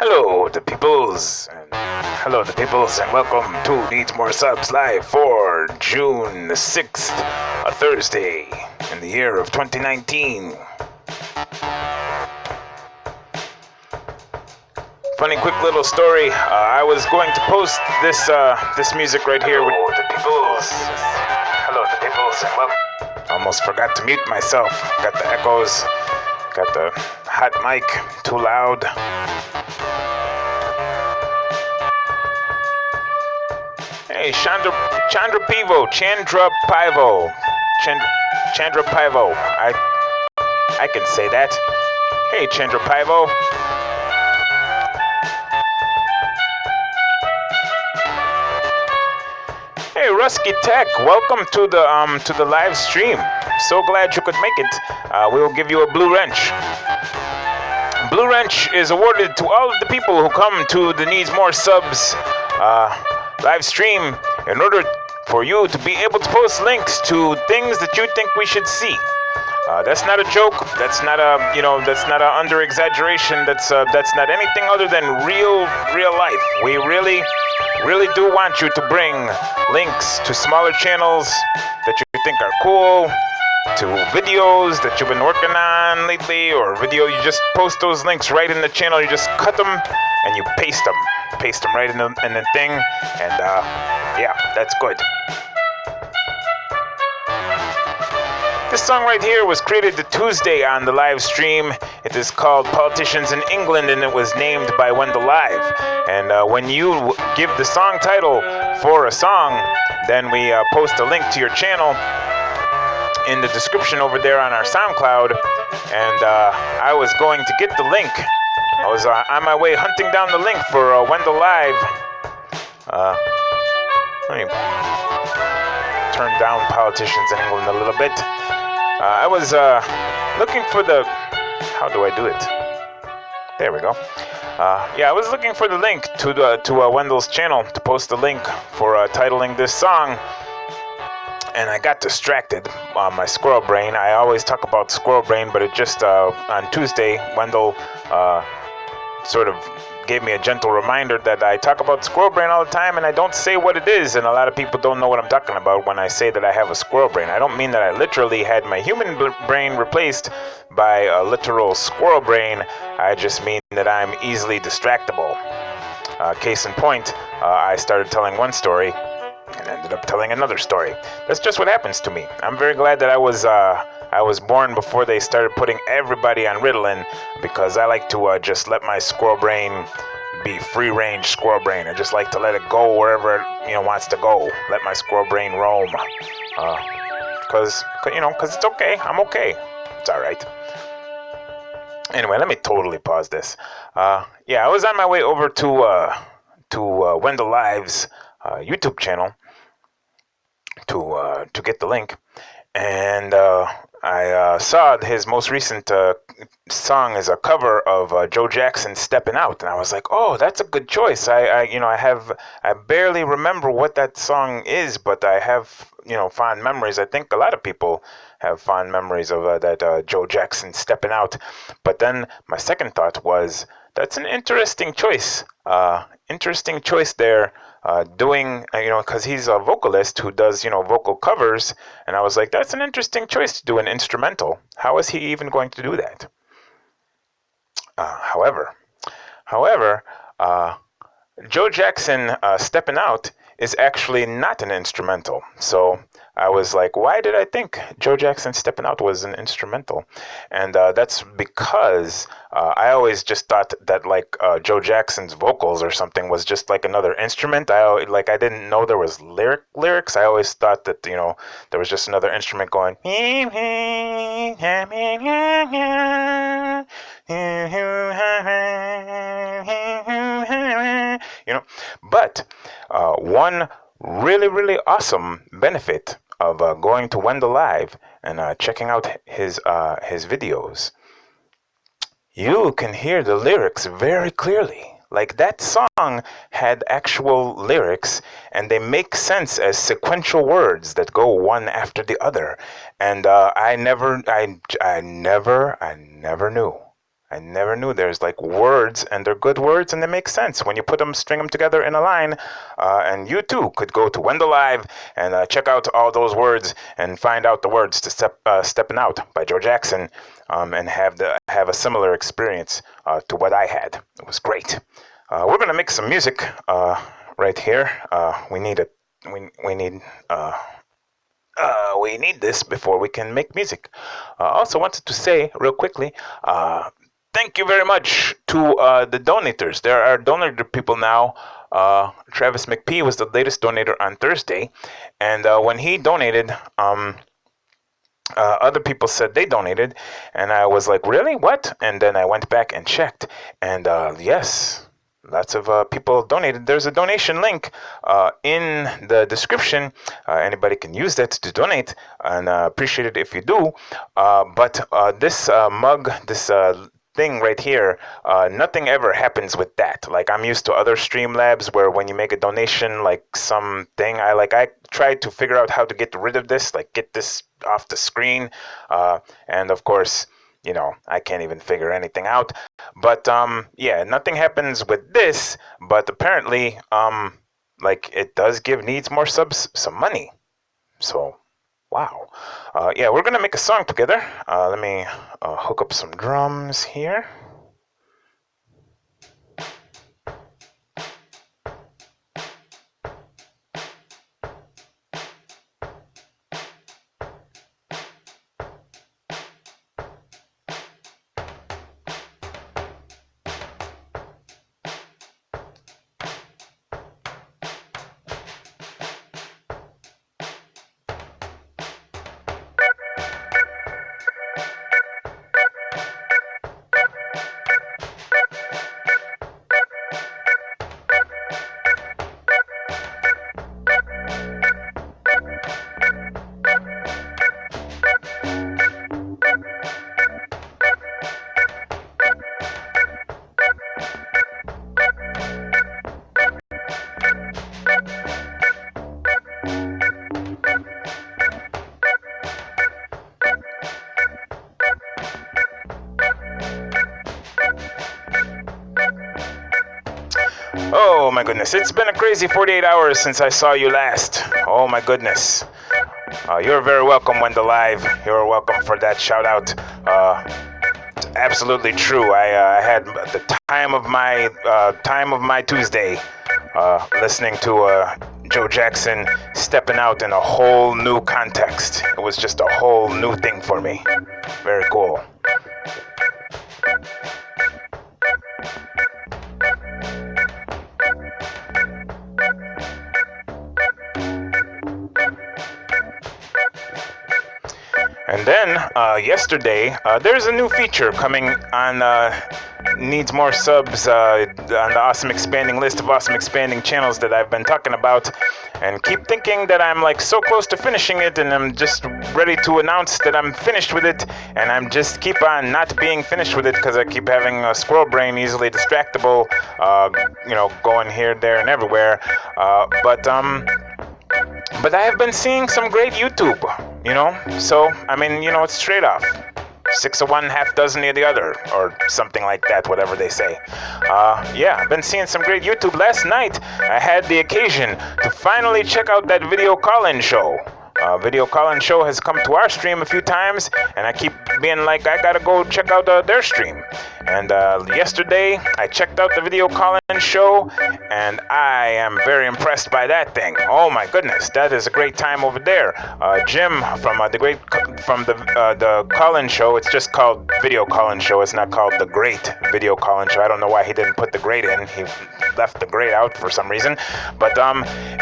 Hello, the peoples, and welcome to Needs More Subs live for June the 6th, a Thursday, in the year of 2019. Funny quick little story, I was going to post this music right here with Hello, the peoples, and welcome. Almost forgot to mute myself, got the echoes, got the hot mic, too loud. Hey, Chandra Pivo. I can say that. Hey, Chandra Pivo. Hey, Rusky Tech. Welcome to the live stream. So glad you could make it. We will give you a blue wrench. Blue wrench is awarded to all of the people who come to the Needs More Subs live stream in order for you to be able to post links to things that you think we should see. That's not a joke. That's not a under exaggeration. That's not anything other than real life. We really do want you to bring links to smaller channels that you think are cool, to videos that you've been working on lately, or you just post those links right in the channel. You just cut them and you paste them right in the thing, and yeah, that's good. This song right here was created the Tuesday on the live stream. It is called Politicians in England, and it was named by Wendell Live. And when you give the song title for a song, then we post a link to your channel in the description over there on our SoundCloud. And I was going to get the link. I was on my way hunting down the link for Wendell Live. Let me turn down Politicians in England a little bit. I was looking for the... How do I do it? There we go. Yeah, I was looking for the link to Wendell's channel to post the link for titling this song. And I got distracted on my squirrel brain. I always talk about squirrel brain, but it just, on Tuesday, Wendell sort of gave me a gentle reminder that I talk about squirrel brain all the time and I don't say what it is, and a lot of people don't know what I'm talking about when I say that I have a squirrel brain. I don't mean that I literally had my human brain replaced by a literal squirrel brain. I just mean that I'm easily distractible. Case in point, I started telling one story and ended up telling another story. That's just what happens to me. I'm very glad that I was born before they started putting everybody on Ritalin, because I like to just let my squirrel brain be free-range squirrel brain. I just like to let it go wherever it wants to go. Let my squirrel brain roam, because it's okay. I'm okay. It's all right. Anyway, let me totally pause this. Yeah, I was on my way over to Wendell Live's YouTube channel to get the link, and I saw his most recent song is a cover of Joe Jackson's "Steppin' Out," and I was like, "Oh, that's a good choice." I barely remember what that song is, but I have fond memories. I think a lot of people have fond memories of that Joe Jackson "Steppin' Out." But then my second thought was, that's an interesting choice. Interesting choice there. Doing, because he's a vocalist who does, vocal covers, and I was like, that's an interesting choice to do an instrumental. How is he even going to do that? However, Joe Jackson "Steppin' Out" is actually not an instrumental. So I was like, why did I think Joe Jackson "Steppin' Out" was an instrumental? And that's because I always just thought that Joe Jackson's vocals or something was just like another instrument. I didn't know there was lyrics. I always thought that there was just another instrument going. But one really awesome benefit of going to Wendell Live and checking out his videos, you can hear the lyrics very clearly. Like, that song had actual lyrics, and they make sense as sequential words that go one after the other. And I never knew I never knew there's like words, and they're good words, and they make sense when you string them together in a line. And you too could go to Wendell Live and check out all those words and find out the words to "Stepping Out" by Joe Jackson, and have a similar experience to what I had. It was great. We're gonna make some music right here. We need this before we can make music. Also wanted to say real quickly, thank you very much to the donators. There are donator people now. Travis McPhee was the latest donator on Thursday, and when he donated, other people said they donated, and I was like, really? What? And then I went back and checked, and yes, lots of people donated. There's a donation link in the description. Anybody can use that to donate, and appreciate it if you do. But this mug, this thing right here, nothing ever happens with that. Like, I'm used to other Streamlabs where when you make a donation, like something, I tried to figure out how to get rid of this, like get this off the screen, and of course, you know, I can't even figure anything out. But yeah, nothing happens with this, but apparently like it does give NeedsMoreSubs some money. So wow. Yeah, we're gonna make a song together. Let me hook up some drums here. Oh my goodness, it's been a crazy 48 hours since I saw you last. Oh my goodness. You're very welcome, Wendell Live. You're welcome for that shout out. It's absolutely true. I had the time of my Tuesday listening to Joe Jackson stepping out in a whole new context. It was just a whole new thing for me. Very cool. And then yesterday, there's a new feature coming on NeedsMoreSubs on the awesome expanding list of awesome expanding channels that I've been talking about, and keep thinking that I'm like so close to finishing it, and I'm just ready to announce that I'm finished with it, and I'm just keep on not being finished with it because I keep having a squirrel brain, easily distractible, you know, going here, there, and everywhere. But I have been seeing some great YouTube, you know, so, I mean, you know, it's straight off. 6 of one, half dozen of the other, or something like that, whatever they say. Yeah, I've been seeing some great YouTube. Last night, I had the occasion to finally check out that video call-in show. Video call-in show has come to our stream a few times, and I keep being like, I gotta go check out their stream. And yesterday, I checked out the video call-in show, and I am very impressed by that thing. Oh my goodness, that is a great time over there. Jim from the call-in show, it's just called video call-in show. It's not called the Great Video Call-in Show. I don't know why he didn't put the Great in. He left the Great out for some reason. But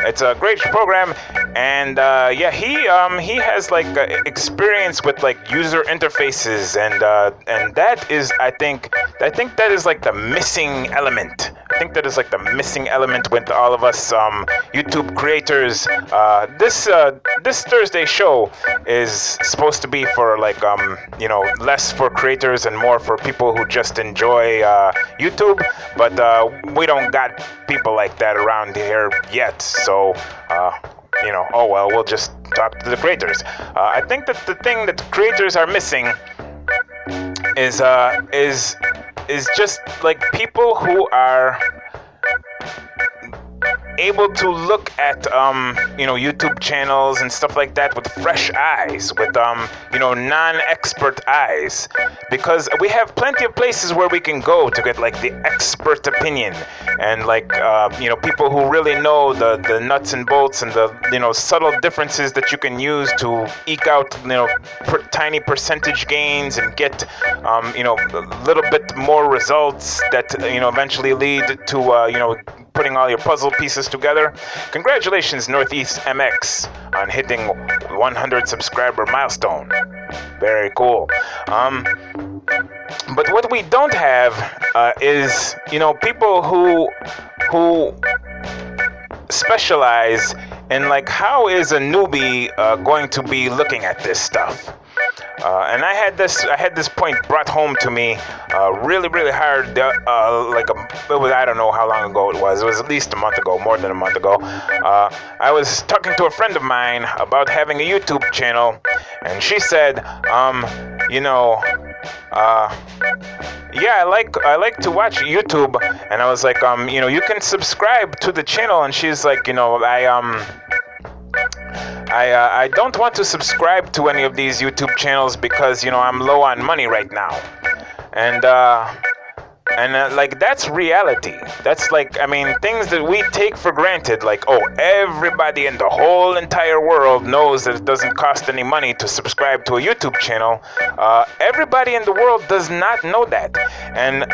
it's a great program, and yeah, he has like experience with like user interfaces, and that is, I think that is like the missing element. I think that is like the missing element with all of us YouTube creators. This Thursday show is supposed to be for like you know, less for creators and more for people who just enjoy YouTube, but we don't got people like that around here yet, so you know, oh well, we'll just talk to the creators. I think that the thing that creators are missing is is just like people who are able to look at YouTube channels and stuff like that with fresh eyes, with non-expert eyes, because we have plenty of places where we can go to get like the expert opinion and like people who really know the nuts and bolts and the subtle differences that you can use to eke out tiny percentage gains and get a little bit more results that eventually lead to putting all your puzzle pieces together. Congratulations, Northeast MX, on hitting 100 subscriber milestone. Very cool. But what we don't have is people who specialize in like how is a newbie going to be looking at this stuff. And I had this point brought home to me really, really hard. I don't know how long ago it was. It was at least a month ago, more than a month ago. I was talking to a friend of mine about having a YouTube channel, and she said, yeah, I like to watch YouTube. And I was like, you can subscribe to the channel. And she's like, I don't want to subscribe to any of these YouTube channels because, I'm low on money right now. And that's reality. That's things that we take for granted. Like, oh, everybody in the whole entire world knows that it doesn't cost any money to subscribe to a YouTube channel. Everybody in the world does not know that. And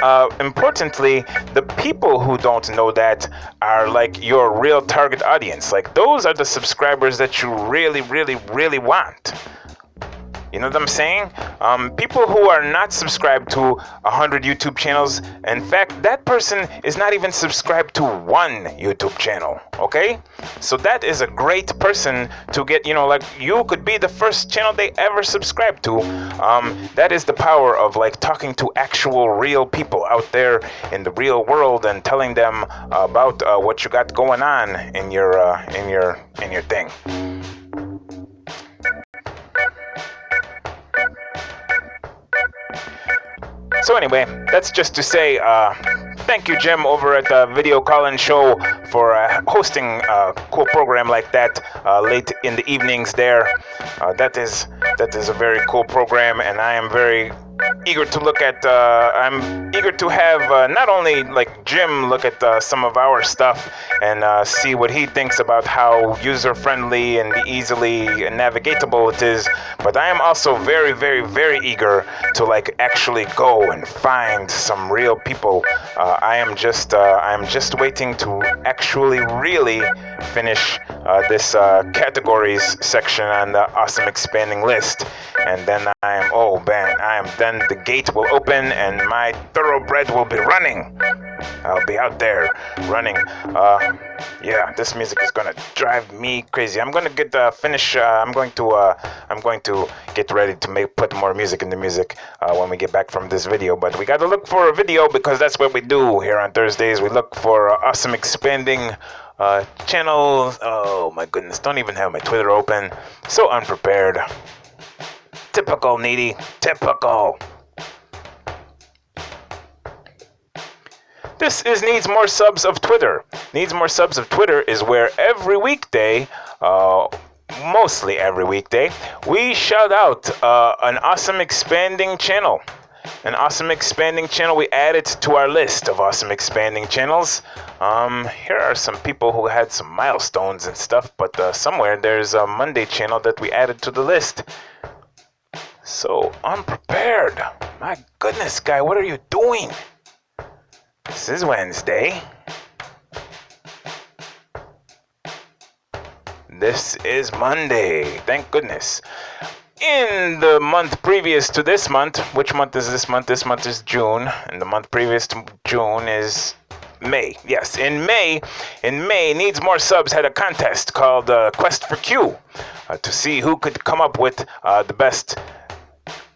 importantly, the people who don't know that are like your real target audience. Like, those are the subscribers that you really, really, really want. You know what I'm saying? People who are not subscribed to 100 YouTube channels, in fact, that person is not even subscribed to one YouTube channel, okay? So that is a great person to get, you could be the first channel they ever subscribe to. That is the power of like talking to actual real people out there in the real world and telling them about what you got going on in your thing. So anyway, that's just to say thank you, Jim, over at the Video Call-In Show for hosting a cool program like that late in the evenings there. That is a very cool program, and I am very eager to look at, I'm eager to have not only like Jim look at some of our stuff and see what he thinks about how user-friendly and easily navigatable it is, but I am also very, very, very eager to like actually go and find some real people. I'm just waiting to actually really finish this categories section on the awesome expanding list, and then then the gate will open and my thoroughbred will be running. I'll be out there running. Yeah, this music is gonna drive me crazy. I'm gonna get finish. I'm going to get ready to put more music in the music when we get back from this video. But we gotta look for a video because that's what we do here on Thursdays. We look for awesome expanding channels. Oh my goodness! Don't even have my Twitter open. So unprepared. Typical, Needy. Typical. This is NeedsMoreSubs of Twitter. NeedsMoreSubs of Twitter is where every weekday, mostly every weekday, we shout out an awesome expanding channel. An awesome expanding channel. We add it to our list of awesome expanding channels. Here are some people who had some milestones and stuff, but somewhere there's a Monday channel that we added to the list. So unprepared. My goodness, guy, what are you doing? This is Wednesday. This is Monday. Thank goodness. In the month previous to this month, which month is this month? This month is June, and the month previous to June is May. Yes, in May, NeedsMoreSubs had a contest called Quest for Q to see who could come up with the best,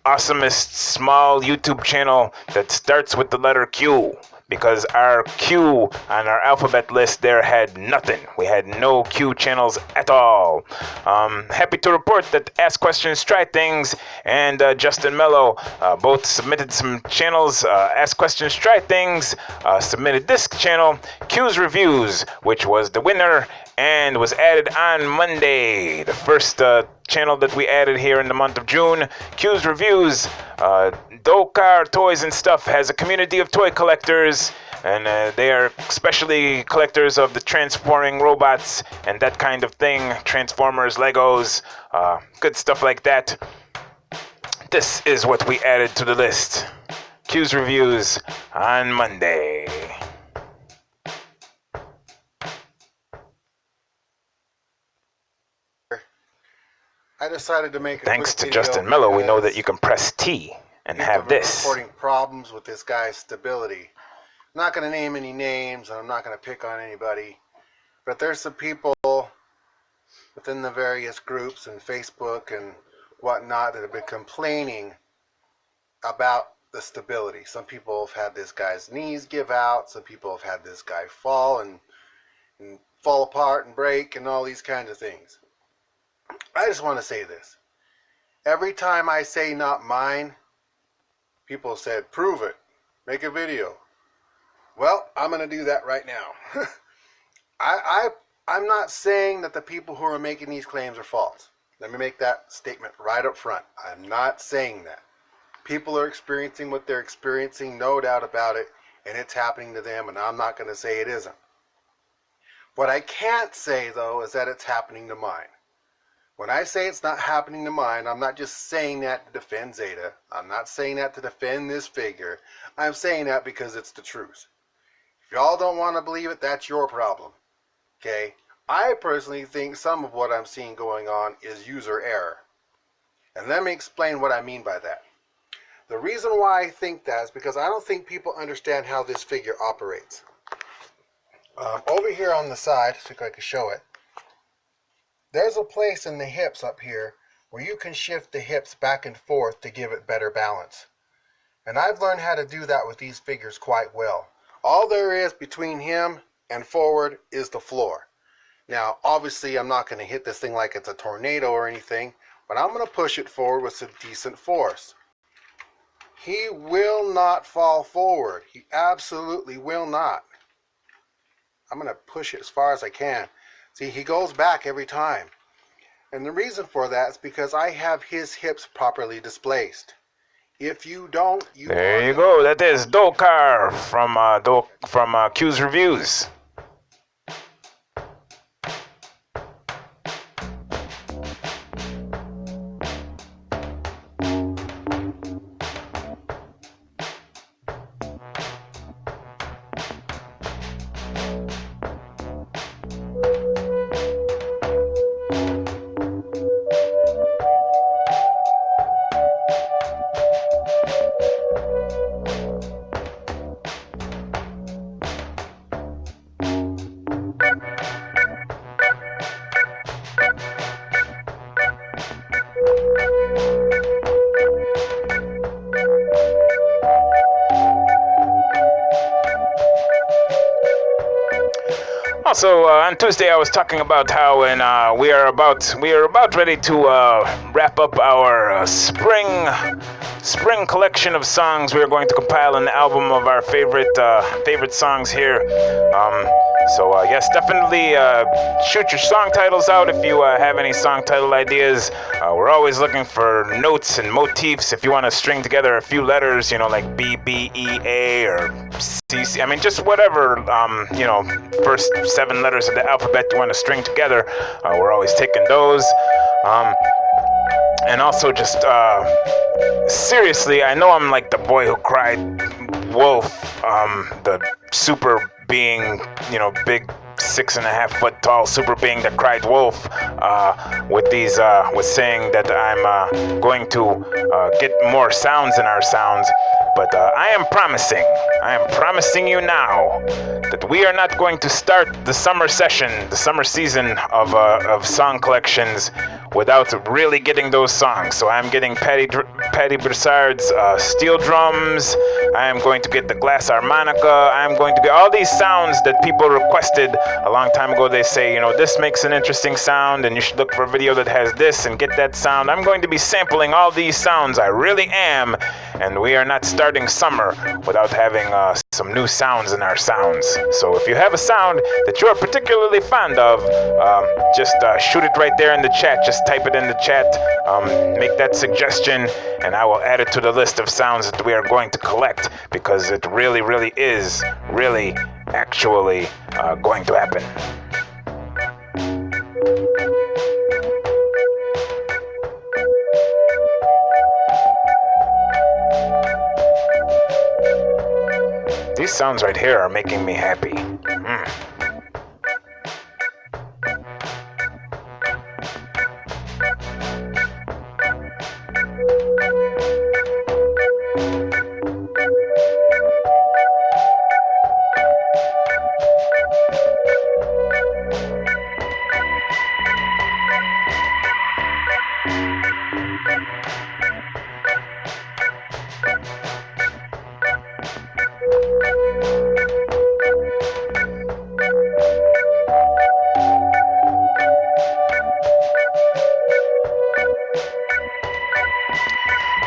awesomest small YouTube channel that starts with the letter Q. because our Q on our alphabet list there had nothing. We had no Q channels at all. Happy to report that Ask Questions, Try Things and Justin Mello both submitted some channels. Ask Questions, Try Things submitted this channel, Q's Reviews, which was the winner and was added on Monday. The first channel that we added here in the month of June, Q's Reviews. Dokar Toys and Stuff has a community of toy collectors, and they are especially collectors of the transforming robots and that kind of thing, Transformers, Legos, good stuff like that. This is what we added to the list. Q's Reviews on Monday. I decided to make a Thanks to quick video Justin Mello, we know that you can press T and have this. Reporting problems with this guy's stability. I'm not going to name any names, and I'm not going to pick on anybody, but there's some people within the various groups and Facebook and whatnot that have been complaining about the stability. Some people have had this guy's knees give out. Some people have had this guy fall and fall apart and break and all these kinds of things. I just want to say this. Every time I say not mine, people said, prove it. Make a video. Well, I'm going to do that right now. I'm not saying that the people who are making these claims are false. Let me make that statement right up front. I'm not saying that. People are experiencing what they're experiencing, no doubt about it, and it's happening to them, and I'm not going to say it isn't. What I can't say, though, is that it's happening to mine. When I say it's not happening to mine, I'm not just saying that to defend Zeta. I'm not saying that to defend this figure. I'm saying that because it's the truth. If y'all don't want to believe it, that's your problem. Okay? I personally think some of what I'm seeing going on is user error. And let me explain what I mean by that. The reason why I think that is because I don't think people understand how this figure operates. Over here on the side, so I can show it, there's a place in the hips up here where you can shift the hips back and forth to give it better balance. And I've learned how to do that with these figures quite well. All there is between him and forward is the floor. Now, obviously, I'm not going to hit this thing like it's a tornado or anything, but I'm going to push it forward with some decent force. He will not fall forward. He absolutely will not. I'm going to push it as far as I can. See, he goes back every time. And the reason for that is because I have his hips properly displaced. If you don't, There you go. That is Dokar from Q's Reviews. Also, on Tuesday I was talking about how we are about ready to wrap up our spring collection of songs. We are going to compile an album of our favorite songs here. So yes, definitely shoot your song titles out if you have any song title ideas. We're always looking for notes and motifs. If you want to string together a few letters, you know, like B, B, E, A, or C, C. I mean, just whatever, you know, first 7 letters of the alphabet you want to string together. We're always taking those. And also just, seriously, I know I'm like the boy who cried wolf, the super being, you know, big 6.5 foot tall super being that cried wolf, with these, with saying that I'm going to get more sounds in our sounds. But I am promising you now that we are not going to start the summer season of song collections without really getting those songs. So I'm getting Patty Patty Broussard's steel drums. I am going to get the glass harmonica. I'm going to get all these sounds that people requested a long time ago. They say, you know, this makes an interesting sound and you should look for a video that has this and get that sound. I'm going to be sampling all these sounds. I really am. And we are not starting summer without having some new sounds in our sounds. So if you have a sound that you are particularly fond of, just shoot it right there in the chat. Just type it in the chat. Make that suggestion, and I will add it to the list of sounds that we are going to collect, because it really, really is actually going to happen. These sounds right here are making me happy.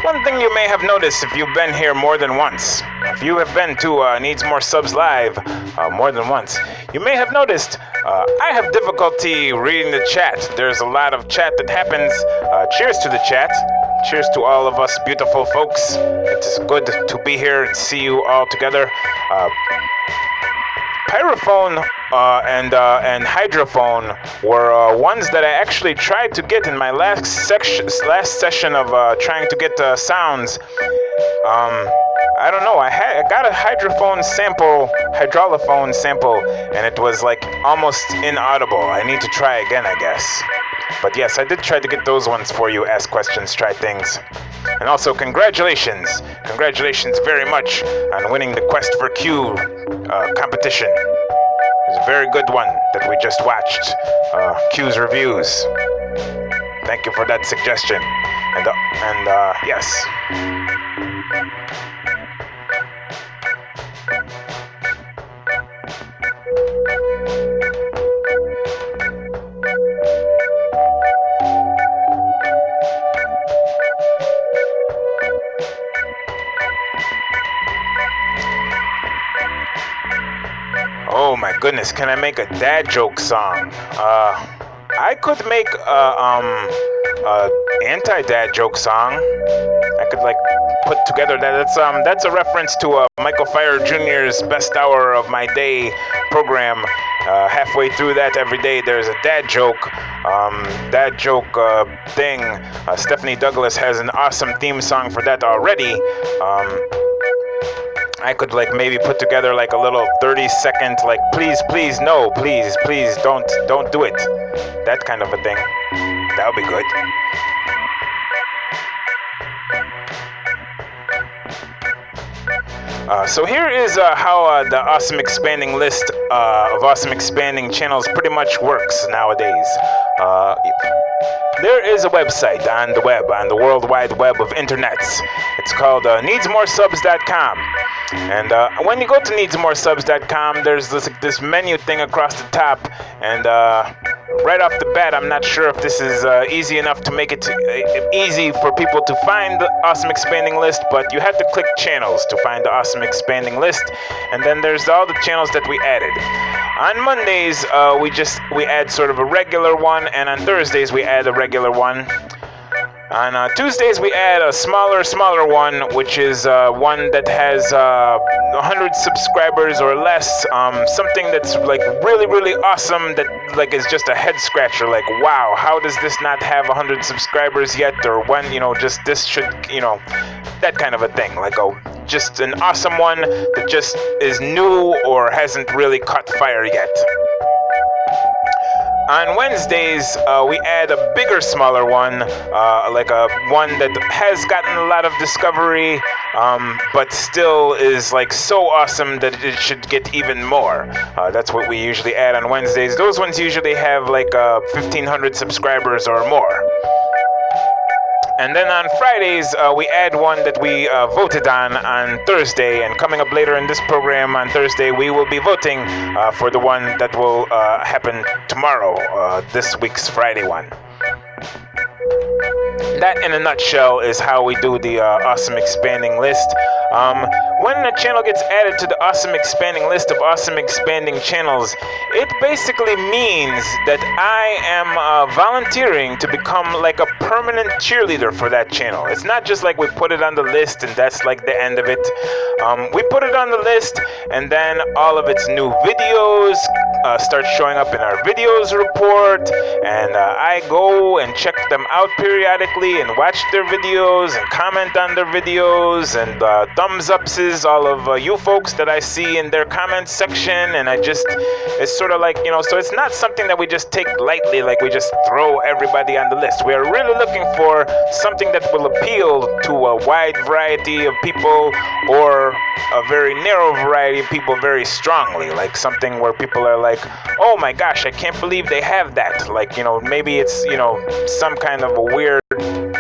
One thing you may have noticed if you've been here more than once, if you have been to Needs More Subs Live more than once, you may have noticed I have difficulty reading the chat. There's a lot of chat that happens. Cheers to the chat. Cheers to all of us beautiful folks. It's good to be here and see you all together. Pyrophone and hydrophone were ones that I actually tried to get in my last session of trying to get sounds. I don't know. I got a hydraphone sample, and it was like almost inaudible. I need to try again, I guess. But yes, I did try to get those ones for you. Ask questions, try things. And also, congratulations very much on winning the Quest for Q competition. It was a very good one that we just watched. Q's reviews. Thank you for that suggestion. And yes. Oh my goodness, can I make a dad joke song? I could make a anti-dad joke song. I could like put together that's a reference to Michael Fire Jr.'s Best Hour of My Day program. Halfway through that every day there's a dad joke thing. Stephanie Douglas has an awesome theme song for that already. I could like maybe put together like a little 30-second like please no, please don't do it, that kind of a thing. That would be good. So here is how the Awesome Expanding list of Awesome Expanding channels pretty much works nowadays. There is a website on the World Wide Web of internets. It's called NeedsMoreSubs.com. And when you go to NeedsMoreSubs.com, there's this menu thing across the top, and right off the bat, I'm not sure if this is easy enough to make it easy for people to find the Awesome Expanding list, but you have to click channels to find the Awesome Expanding list, and then there's all the channels that we added. On Mondays, we add sort of a regular one, and on Thursdays we add a regular one. On Tuesdays we add a smaller one, which is one that has 100 subscribers or less. Something that's like really awesome, that like is just a head scratcher. Like, wow, how does this not have 100 subscribers yet? Or when, just this should, that kind of a thing. Like just an awesome one that just is new or hasn't really caught fire yet. On Wednesdays, we add a bigger, smaller one, like a one that has gotten a lot of discovery, but still is like so awesome that it should get even more. That's what we usually add on Wednesdays. Those ones usually have like 1,500 subscribers or more. And then on Fridays, we add one that we voted on Thursday. And coming up later in this program on Thursday, we will be voting for the one that will happen tomorrow, this week's Friday one. That, in a nutshell, is how we do the Awesome Expanding list. When a channel gets added to the Awesome Expanding list of Awesome Expanding channels, it basically means that I am volunteering to become like a permanent cheerleader for that channel. It's not just like we put it on the list and that's like the end of it. We put it on the list, and then all of its new videos start showing up in our videos report, and I go and check them out periodically and watch their videos and comment on their videos and thumbs ups all of you folks that I see in their comments section. And it's sort of like, so it's not something that we just take lightly, like we just throw everybody on the list. We are really looking for something that will appeal to a wide variety of people, or a very narrow variety of people very strongly, like something where people are like, oh my gosh, I can't believe they have that. Like, maybe it's, some kind of a weird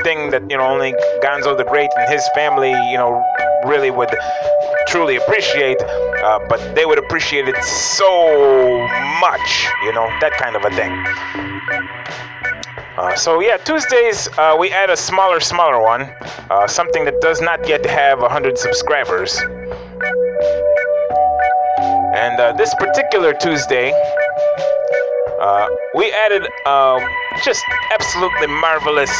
thing that, only Gonzo the Great and his family, really would truly appreciate, but they would appreciate it so much, that kind of a thing. So yeah, Tuesdays we add a smaller one, something that does not yet have 100 subscribers. And this particular Tuesday, we added just absolutely marvelous,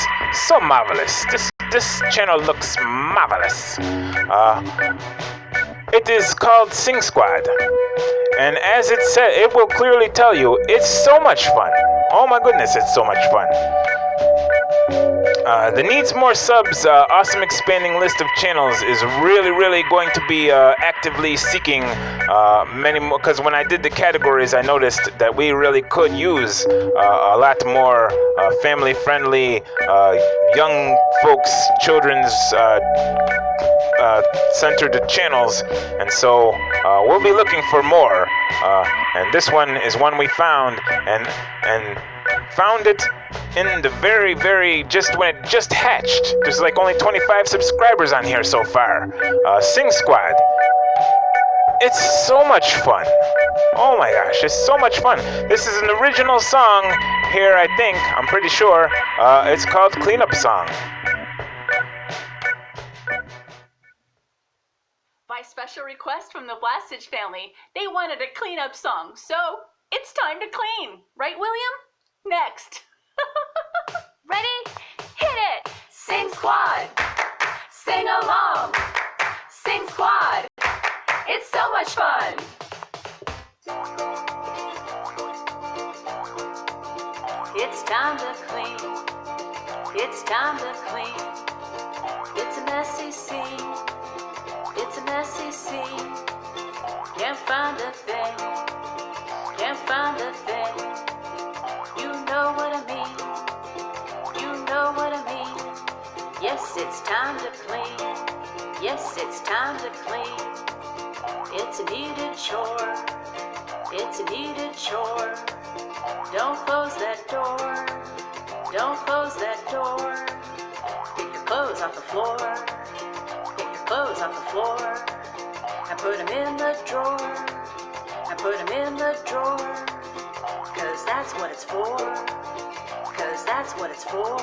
so marvelous. This channel looks marvelous. It is called Sing Squad, and as it said, it will clearly tell you it's so much fun. Oh my goodness, it's so much fun. The NeedsMoreSubs Awesome Expanding list of channels is really going to be actively seeking many more, because when I did the categories, I noticed that we really could use a lot more family-friendly, young folks, children's centered channels, and so we'll be looking for more. And this one is one we found, and found it in the very just when it just hatched. There's like only 25 subscribers on here so far. Sing Squad. It's so much fun. Oh my gosh, it's so much fun. This is an original song here, I think. I'm pretty sure. It's called Cleanup Song. By special request from the Blastage family, they wanted a cleanup song, so it's time to clean. Right, William? Next. Ready? Hit it! Sing Squad! Sing along! Sing Squad! It's so much fun! It's time to clean. It's time to clean. It's a messy scene. It's a messy scene. Can't find a thing. Can't find a thing. You know what I mean. You know what I mean. Yes, it's time to clean. Yes, it's time to clean. It's a needed chore. It's a needed chore. Don't close that door. Don't close that door. Pick your clothes off the floor. Pick your clothes off the floor. And put them in the drawer. And put them in the drawer. 'Cause that's what it's for. 'Cause that's what it's for.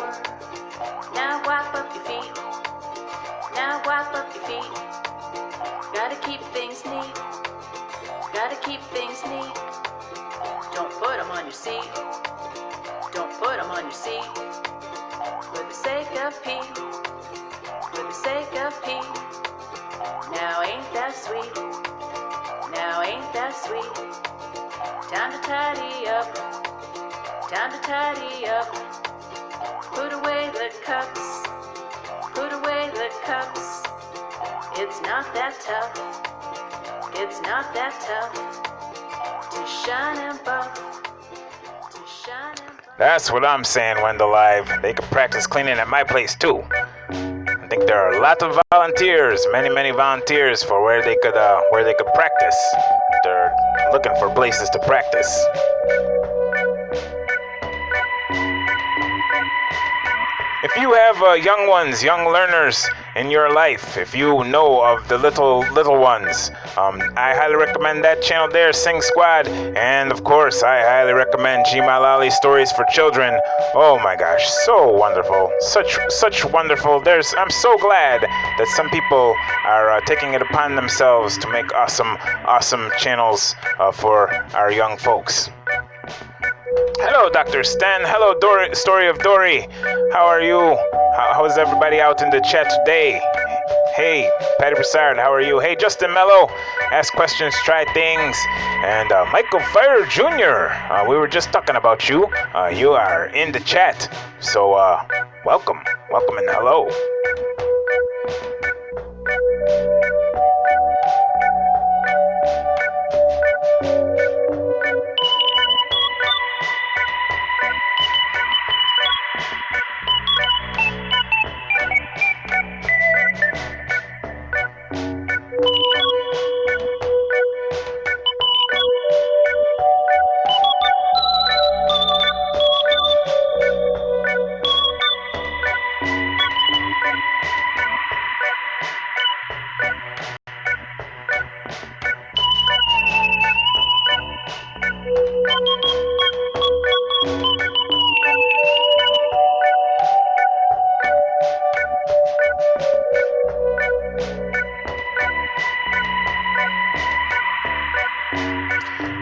Now wipe up your feet. Now wipe up your feet. Gotta keep things neat. Gotta keep things neat. Don't put them on your seat. Don't put them on your seat. For the sake of Pete. For the sake of Pete. Now ain't that sweet. Now ain't that sweet. Time to tidy up. Time to tidy up. Put away the cups. Put away the cups. It's not that tough. It's not that tough. To shine and buff. To shine and buff. That's what I'm saying, Wendell Live. They could practice cleaning at my place too. I think there are a lot of volunteers, many volunteers for where they could practice. They're looking for places to practice. If you have young ones, young learners in your life, if you know of the little ones, I highly recommend that channel there, Sing Squad. And of course, I highly recommend G Malali Stories for Children. Oh my gosh, so wonderful, such wonderful. I'm so glad that some people are taking it upon themselves to make awesome channels for our young folks. Hello, Dr. Stan. Hello, Story of Dory. How are you? How's everybody out in the chat today? Hey, Patty Broussard, how are you? Hey, Justin Mello. Ask questions, try things. And Michael Fire Jr., we were just talking about you. You are in the chat. So, welcome and hello.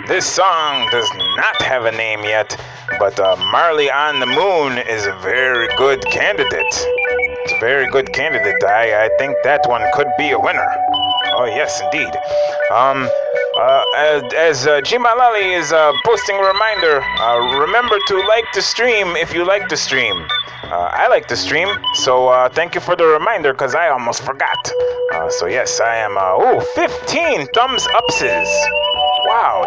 This song does not have a name yet, but Marley on the Moon is a very good candidate. It's a very good candidate. I think that one could be a winner. Oh, yes, indeed. As G Malali is posting a reminder, remember to like the stream if you like the stream. I like the stream, so thank you for the reminder, because I almost forgot. So yes, I am, 15 thumbs upses. Wow,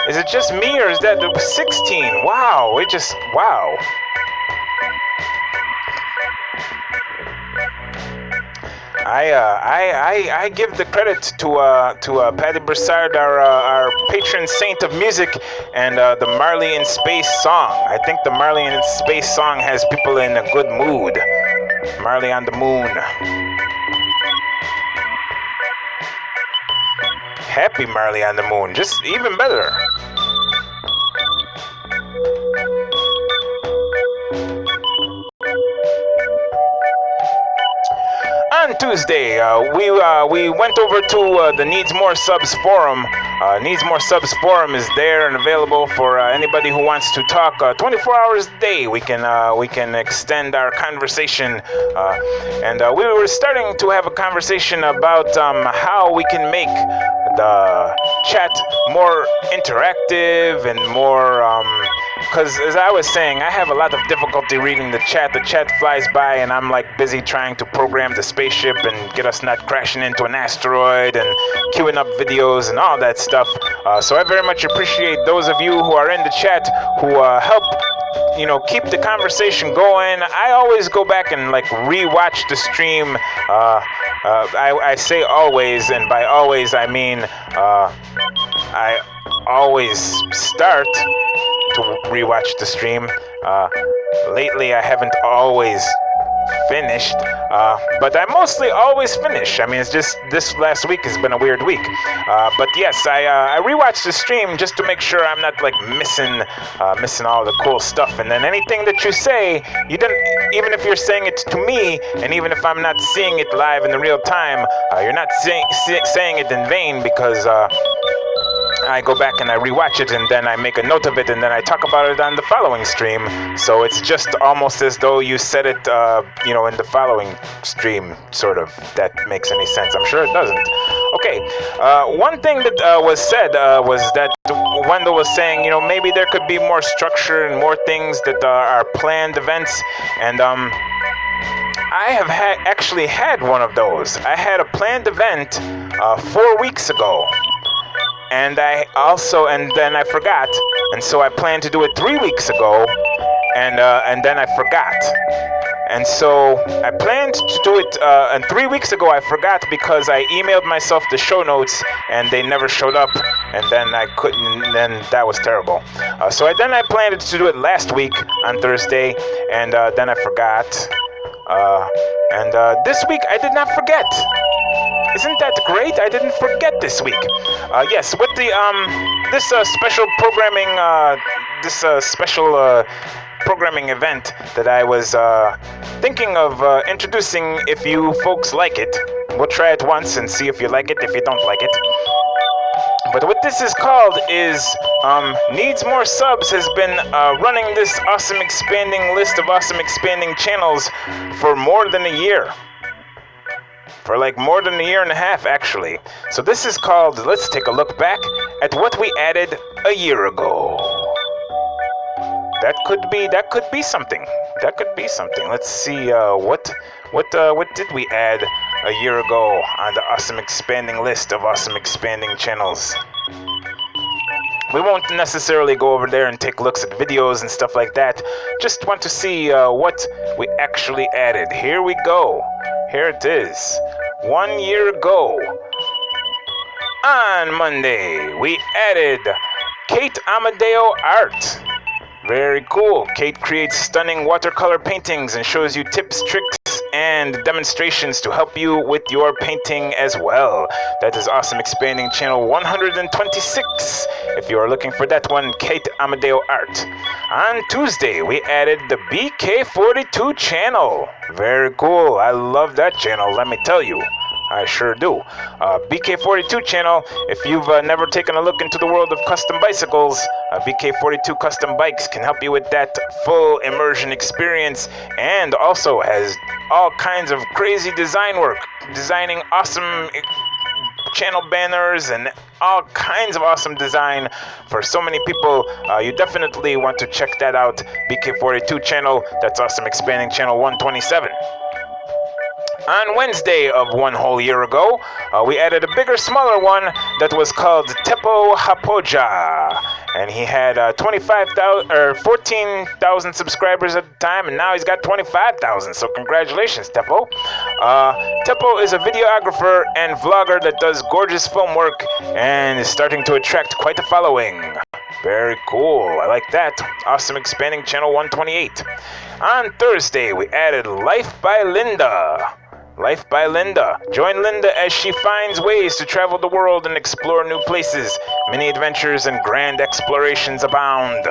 is it just me, or is that 16? Wow, wow. I give the credit to Patty Broussard, our patron saint of music, and the Marley in Space song. I think the Marley in Space song has people in a good mood. Marley on the Moon. Happy Marley on the Moon, just even better. On Tuesday, we went over to the NeedsMoreSubs forum. NeedsMoreSubs forum is there and available for anybody who wants to talk 24 hours a day. We can extend our conversation, and we were starting to have a conversation about how we can make the chat more interactive and more, because as I was saying, I have a lot of difficulty reading the chat. The chat flies by and I'm like busy trying to program the spaceship and get us not crashing into an asteroid and queuing up videos and all that stuff. So I very much appreciate those of you who are in the chat who help keep the conversation going. I always go back and rewatch the stream. I say always, and by always I mean I always start to rewatch the stream. Lately I haven't always finished, but I mostly always finish. I mean, it's just this last week has been a weird week. But yes, I rewatched the stream just to make sure I'm not missing all the cool stuff. And then anything that you say, you didn't, even if you're saying it to me, and even if I'm not seeing it live in the real time, you're not saying it in vain, because I go back and I rewatch it, and then I make a note of it, and then I talk about it on the following stream. So it's just almost as though you said it, in the following stream, sort of. That makes any sense? I'm sure it doesn't. Okay, one thing that was said was that Wendell was saying, maybe there could be more structure and more things that are planned events, and I have actually had one of those. I had a planned event 4 weeks ago. And then I forgot, and so I planned to do it 3 weeks ago, and then I forgot, and so I planned to do it, and 3 weeks ago I forgot because I emailed myself the show notes, and they never showed up, and then I couldn't, and then that was terrible. So I planned to do it last week on Thursday, and then I forgot. And this week I did not forget. Isn't that great? I didn't forget this week. Yes, with the this special programming, programming event that I was thinking of introducing. If you folks like it, we'll try it once and see if you like it. If you don't like it. But what this is called is NeedsMoreSubs has been running this awesome expanding list of awesome expanding channels for more than a year. For like more than a year and a half, actually. So this is called, let's take a look back at what we added a year ago. That could be something. That could be something. Let's see, what did we add a year ago on the awesome expanding list of awesome expanding channels? We won't necessarily go over there and take looks at videos and stuff like that. Just want to see what we actually added. Here we go. Here it is. 1 year ago, on Monday, we added Kate Amadeo Art. Very cool. Kate creates stunning watercolor paintings and shows you tips, tricks, and demonstrations to help you with your painting as well. That is awesome expanding channel 126. If you are looking for that one, Kate Amadeo Art. On Tuesday, we added the BK42 channel. Very cool. I love that channel, let me tell you. I sure do. BK42 channel, if you've never taken a look into the world of custom bicycles, BK42 Custom Bikes can help you with that full immersion experience, and also has all kinds of crazy design work, designing awesome channel banners and all kinds of awesome design for so many people. You definitely want to check that out. BK42 channel, that's awesome expanding channel 127. On Wednesday of 1 whole year ago, we added a bigger, smaller one that was called Teppo Hapoja. And he had 14,000 subscribers at the time, and now he's got 25,000. So congratulations, Teppo. Teppo is a videographer and vlogger that does gorgeous film work and is starting to attract quite a following. Very cool. I like that. Awesome expanding channel 128. On Thursday, we added Life by Linda. Life by Linda. Join Linda as she finds ways to travel the world and explore new places. Many adventures and grand explorations abound.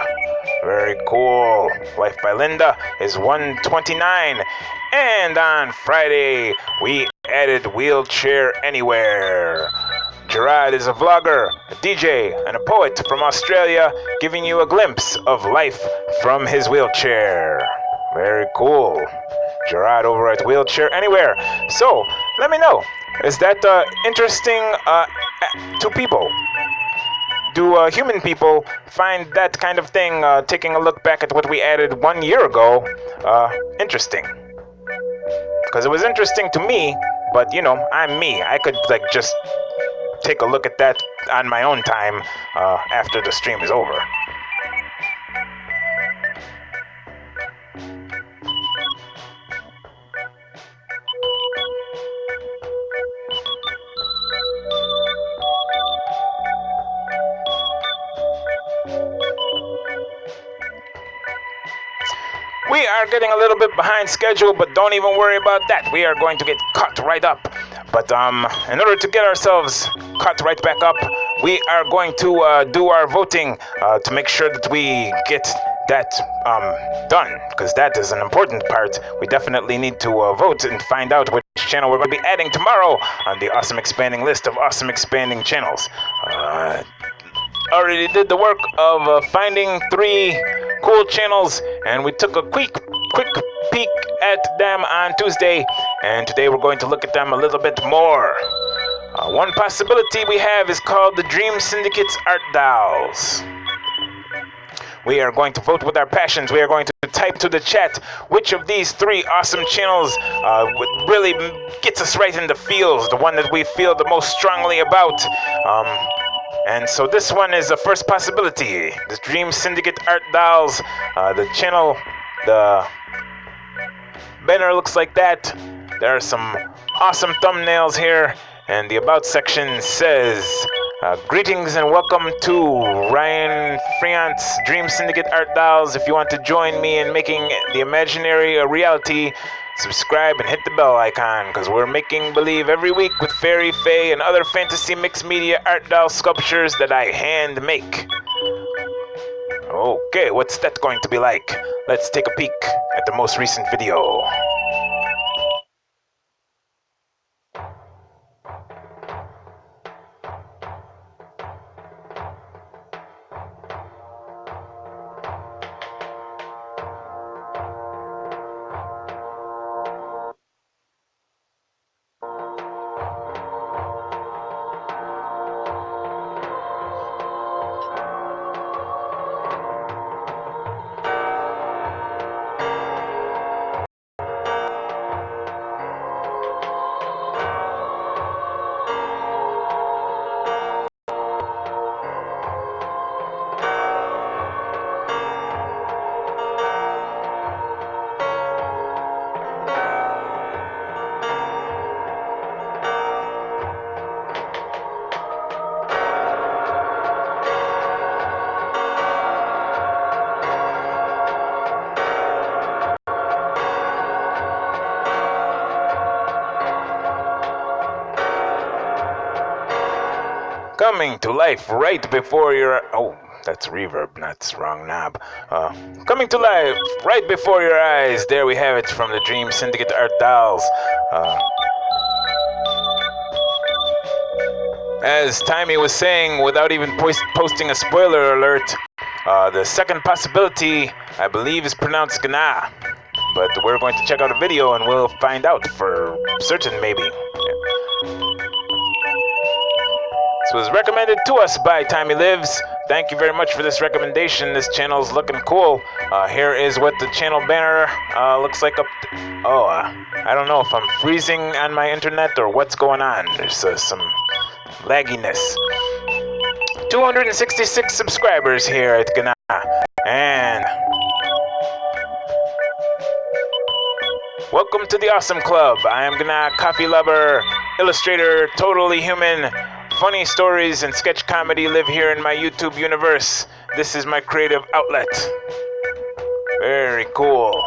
Very cool. Life by Linda is 129. And on Friday, we added Wheelchair Anywhere. Gerard is a vlogger, a DJ, and a poet from Australia, giving you a glimpse of life from his wheelchair. Very cool. Gerard over at Wheelchair Anywhere. So, let me know. Is that interesting to people? Do human people find that kind of thing, taking a look back at what we added 1 year ago, interesting? Because it was interesting to me, but, you know, I'm me. I could, like, just take a look at that on my own time after the stream is over. We are getting a little bit behind schedule, but don't even worry about that. We are going to get caught right up. But in order to get ourselves caught right back up, we are going to do our voting to make sure that we get that done, because that is an important part. We definitely need to vote and find out which channel we're going to be adding tomorrow on the awesome expanding list of awesome expanding channels. Already did the work of finding 3 cool channels, and we took a quick peek at them on Tuesday, and today we're going to look at them a little bit more. One possibility we have is called the Dream Syndicate's Art Dolls. We are going to vote with our passions. We are going to type to the chat which of these 3 awesome channels really gets us right in the feels, the one that we feel the most strongly about. And so this one is the first possibility. The Dream Syndicate Art Dolls. The channel, the banner looks like that. There are some awesome thumbnails here. And the About section says, Greetings and welcome to Ryan Friant's Dream Syndicate Art Dolls. If you want to join me in making the imaginary a reality, subscribe and hit the bell icon, because we're making believe every week with fairy, fae, and other fantasy mixed media art doll sculptures that I hand make. Okay, what's that going to be like? Let's take a peek at the most recent video. Coming to life right before your... Oh, that's reverb, that's wrong knob. Coming to life right before your eyes. There we have it from the Dream Syndicate Art Dolls. As Timey was saying, without even posting a spoiler alert, the second possibility, I believe, is pronounced Gana. But we're going to check out a video and we'll find out for certain, maybe. This was recommended to us by Timey Lives. Thank you very much for this recommendation. This channel's looking cool. Here is what the channel banner looks like up. I don't know if I'm freezing on my internet or what's going on. There's some lagginess. 266 subscribers here at Gana. And welcome to the Awesome Club. I am Gana, coffee lover, illustrator, totally human. Funny stories and sketch comedy live here in my YouTube universe. This is my creative outlet. Very cool.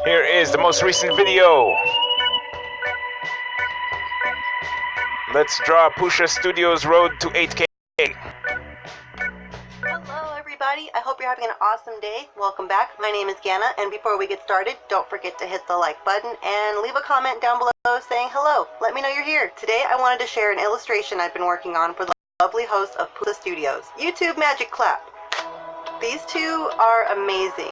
Here is the most recent video. Let's draw Pusha Studios Road to 8K. Hello everybody, I hope you're having an awesome day. Welcome back. My name is Gana, and before we get started, don't forget to hit the like button and leave a comment down below saying hello. Let me know you're here. Today I wanted to share an illustration I've been working on for the lovely host of Pusha Studios, YouTube Magic Clap. These two are amazing.